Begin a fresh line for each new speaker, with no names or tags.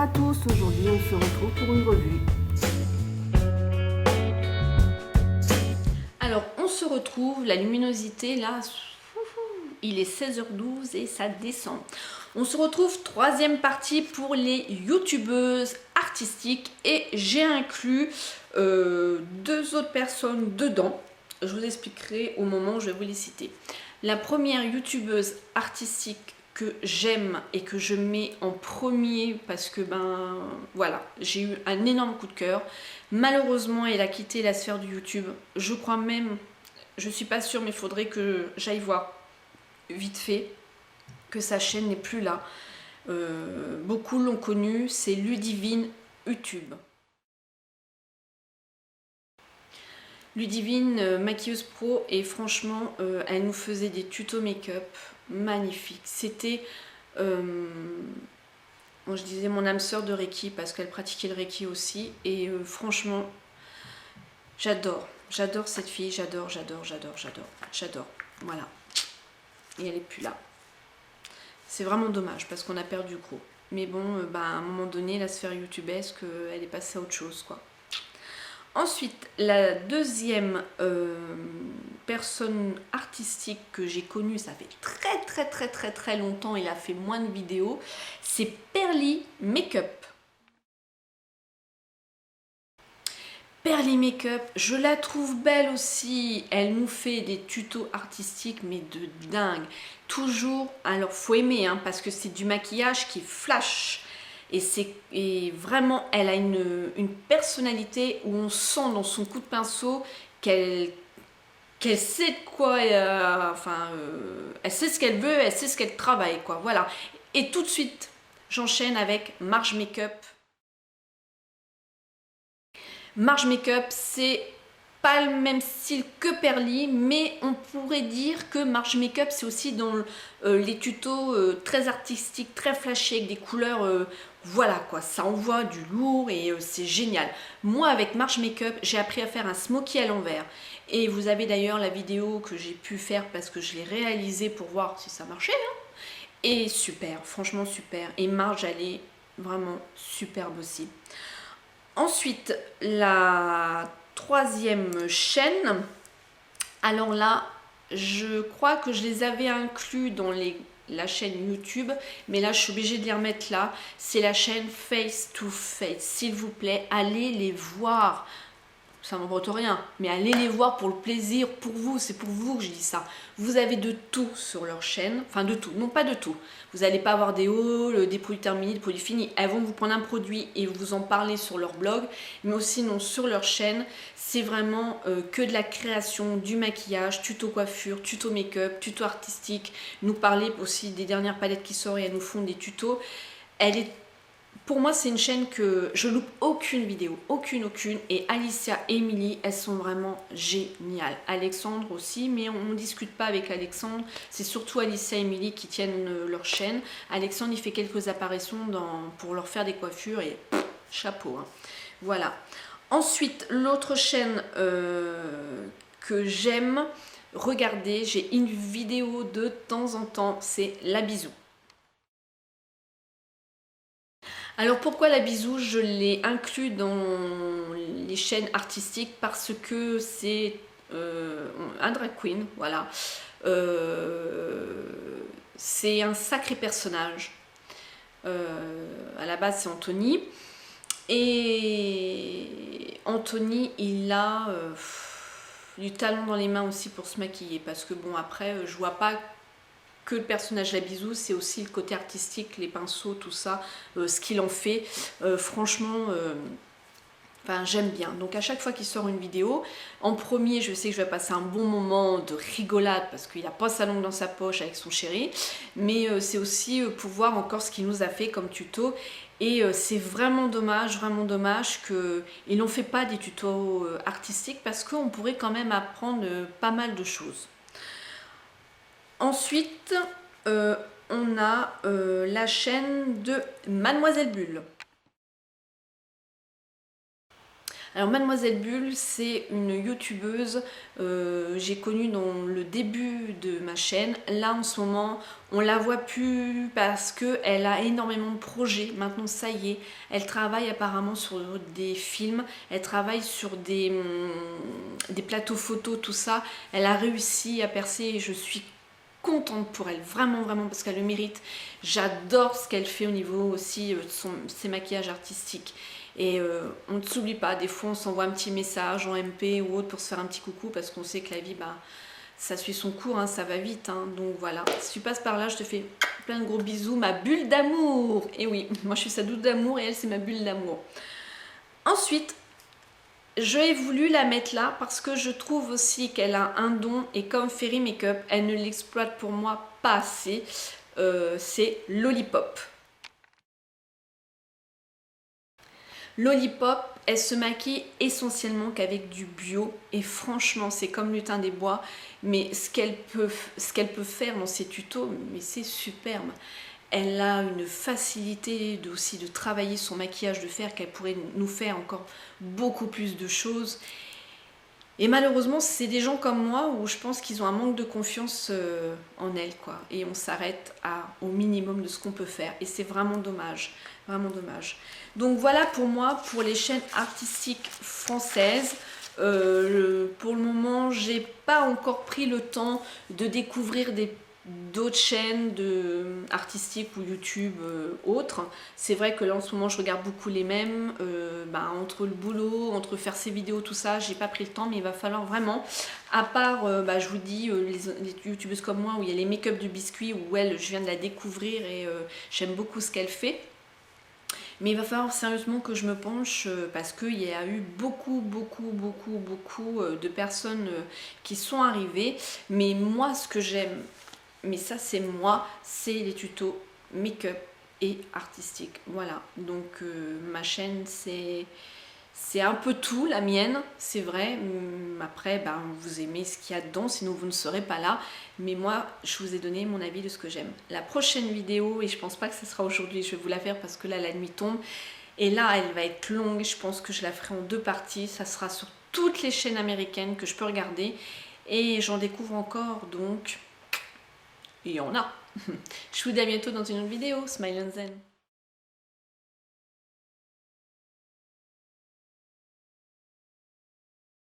à tous, aujourd'hui on se retrouve pour une revue.
Alors on se retrouve, la luminosité là, il est 16h12 et ça descend. On se retrouve, troisième partie pour les youtubeuses artistiques et j'ai inclus deux autres personnes dedans. Je vous expliquerai au moment où je vais vous les citer. La première youtubeuse artistique que j'aime et que je mets en premier parce que ben voilà, j'ai eu un énorme coup de cœur. Malheureusement, elle a quitté la sphère du YouTube. Je crois même, je suis pas sûre, mais il faudrait que j'aille voir vite fait que sa chaîne n'est plus là. Beaucoup l'ont connue, c'est Ludivine YouTube. Ludivine, maquilleuse pro, et franchement, elle nous faisait des tutos make-up magnifiques. C'était, bon, je disais mon âme sœur de Reiki parce qu'elle pratiquait le Reiki aussi. Et franchement, j'adore cette fille, j'adore. Voilà. Et elle est plus là. C'est vraiment dommage parce qu'on a perdu gros. Mais bon, à un moment donné, la sphère youtubesque, elle est passée à autre chose, quoi. Ensuite, la deuxième personne artistique que j'ai connue, ça fait très longtemps, il a fait moins de vidéos, c'est Perly Makeup. Perly Makeup, je la trouve belle aussi, elle nous fait des tutos artistiques mais de dingue. Toujours, alors faut aimer hein, parce que c'est du maquillage qui flash. Et vraiment, elle a une personnalité où on sent dans son coup de pinceau qu'elle sait de quoi, elle sait ce qu'elle veut, elle sait ce qu'elle travaille, quoi. Voilà. Et tout de suite, j'enchaîne avec Marge Makeup. Marge Makeup, c'est pas le même style que Perly, mais on pourrait dire que Marge Makeup, c'est aussi dans les tutos très artistiques, très flashés, avec des couleurs, voilà quoi, ça envoie du lourd et c'est génial. Moi, avec Marge Makeup, j'ai appris à faire un smoky à l'envers. Et vous avez d'ailleurs la vidéo que j'ai pu faire parce que je l'ai réalisée pour voir si ça marchait. Hein. Et super, franchement super. Et Marge, elle est vraiment superbe aussi. Ensuite, la troisième chaîne, alors là, je crois que je les avais inclus dans la chaîne YouTube, mais là, je suis obligée de les remettre là. C'est la chaîne Face to Face. S'il vous plaît, allez les voir. Ça n'emporte rien, mais allez les voir pour le plaisir, pour vous, c'est pour vous que je dis ça. Vous avez de tout sur leur chaîne, enfin de tout, non pas de tout. Vous n'allez pas avoir des hauls, des produits terminés, des produits finis. Elles vont vous prendre un produit et vous en parler sur leur blog, mais aussi non sur leur chaîne. C'est vraiment que de la création, du maquillage, tuto coiffure, tuto make-up, tuto artistique. Nous parler aussi des dernières palettes qui sortent et elles nous font des tutos. Pour moi, c'est une chaîne que je loupe aucune vidéo, aucune. Et Alicia et Emily, elles sont vraiment géniales. Alexandre aussi, mais on ne discute pas avec Alexandre. C'est surtout Alicia et Emily qui tiennent leur chaîne. Alexandre, il fait quelques apparitions pour leur faire des coiffures et chapeau. Hein. Voilà. Ensuite, l'autre chaîne que j'aime regarder, j'ai une vidéo de temps en temps, c'est La Bisou. Alors pourquoi La Bisou? Je l'ai inclus dans les chaînes artistiques parce que c'est un drag queen, voilà. C'est un sacré personnage. À la base c'est Anthony. Et Anthony, il a du talent dans les mains aussi pour se maquiller. Parce que bon après, je vois pas que le personnage La Bisou, c'est aussi le côté artistique, les pinceaux, tout ça, ce qu'il en fait. Franchement, j'aime bien. Donc à chaque fois qu'il sort une vidéo, en premier, je sais que je vais passer un bon moment de rigolade parce qu'il n'a pas sa langue dans sa poche avec son chéri. Mais c'est aussi pour voir encore ce qu'il nous a fait comme tuto. Et c'est vraiment dommage qu'ils n'en fait pas des tutos artistiques parce qu'on pourrait quand même apprendre pas mal de choses. Ensuite, on a la chaîne de Mademoiselle Bulle. Alors Mademoiselle Bulle, c'est une youtubeuse, j'ai connue dans le début de ma chaîne. Là en ce moment, on la voit plus parce qu'elle a énormément de projets. Maintenant ça y est, elle travaille apparemment sur des films, elle travaille sur des plateaux photos, tout ça. Elle a réussi à percer et je suis contente pour elle, vraiment vraiment, parce qu'elle le mérite. J'adore ce qu'elle fait au niveau aussi de ses maquillages artistiques. Et on ne s'oublie pas, des fois on s'envoie un petit message en MP ou autre pour se faire un petit coucou, parce qu'on sait que la vie, bah, ça suit son cours, hein, ça va vite, hein. Donc voilà, si tu passes par là, je te fais plein de gros bisous, ma bulle d'amour. Et oui, moi je suis sa douce d'amour et elle c'est ma bulle d'amour. Ensuite, j'ai voulu la mettre là parce que je trouve aussi qu'elle a un don, et comme Fairy Makeup, elle ne l'exploite pour moi pas assez. C'est Lollipop. Lollipop, elle se maquille essentiellement qu'avec du bio, et franchement c'est comme Lutin des Bois, mais ce qu'elle peut faire dans ses tutos, mais c'est superbe. Elle a une facilité aussi de travailler son maquillage, de faire qu'elle pourrait nous faire encore beaucoup plus de choses. Et malheureusement, c'est des gens comme moi où je pense qu'ils ont un manque de confiance en elles, quoi. Et on s'arrête au minimum de ce qu'on peut faire. Et c'est vraiment dommage, vraiment dommage. Donc voilà pour moi, pour les chaînes artistiques françaises. Pour le moment, j'ai pas encore pris le temps de découvrir d'autres chaînes artistiques ou YouTube autres. C'est vrai que là en ce moment je regarde beaucoup les mêmes, entre le boulot, entre faire ces vidéos, tout ça, j'ai pas pris le temps, mais il va falloir vraiment, à part je vous dis les youtubeuses comme moi où il y a les make-up de biscuits, où elle, je viens de la découvrir et j'aime beaucoup ce qu'elle fait. Mais il va falloir sérieusement que je me penche parce qu'il y a eu beaucoup de personnes qui sont arrivées. Mais moi ce que j'aime, mais ça c'est moi, c'est les tutos make-up et artistique. Voilà, donc ma chaîne c'est un peu tout, la mienne, c'est vrai. Après, vous aimez ce qu'il y a dedans, sinon vous ne serez pas là. Mais moi, je vous ai donné mon avis de ce que j'aime. La prochaine vidéo, et je pense pas que ce sera aujourd'hui, je vais vous la faire parce que là, la nuit tombe. Et là, elle va être longue, je pense que je la ferai en 2 parties. Ça sera sur toutes les chaînes américaines que je peux regarder. Et j'en découvre encore, donc il y en a. Je vous dis à bientôt dans une autre vidéo. Smile and Zen.